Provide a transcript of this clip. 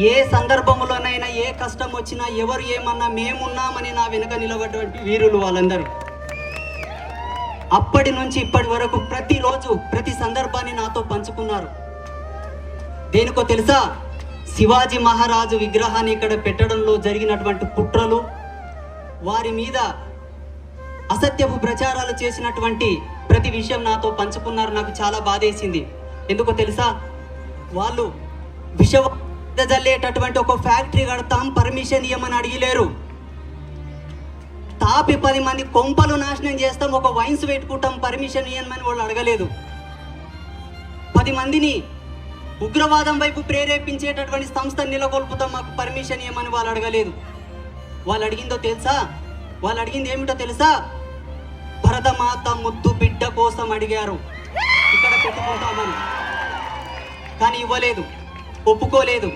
ఏ సందర్భంలోనైనా ఏ కష్టం వచ్చినా ఎవరు ఏమన్నా మేమున్నామని నా వెనుక నిలబడ్డటువంటి వీరులు వాళ్ళందరూ. అప్పటి నుంచి ఇప్పటి వరకు ప్రతిరోజు ప్రతి సందర్భాన్ని నాతో పంచుకున్నారు. దేనికో తెలుసా? శివాజీ మహారాజు విగ్రహాన్ని ఇక్కడ పెట్టడంలో జరిగినటువంటి కుట్రలు, వారి మీద అసత్యపు ప్రచారాలు చేసినటువంటి ప్రతి విషయం నాతో పంచుకున్నారు. నాకు చాలా బాధేసింది. ఎందుకో తెలుసా? వాళ్ళు జల్లేటటువంటి ఒక ఫ్యాక్టరీ కడతాం, పర్మిషన్ ఇవ్వమని అడిగలేరు. తాపి 10 మంది కొంపలు నాశనం చేస్తాం, ఒక వైన్స్ పెట్టుకుంటాం, పర్మిషన్ ఇవ్వమని వాళ్ళు అడగలేదు. 10 మందిని ఉగ్రవాదం వైపు ప్రేరేపించేటటువంటి సంస్థ నెలకొల్పుతాం, మాకు పర్మిషన్ ఇవ్వమని వాళ్ళు అడగలేదు. వాళ్ళు అడిగిందో తెలుసా? వాళ్ళు అడిగింది ఏమిటో తెలుసా? భరతమాత ముద్దు బిడ్డ కోసం అడిగారు, ఇక్కడ పెట్టుకుంటామని. కానీ ఇవ్వలేదు, ఒప్పుకోలేదు.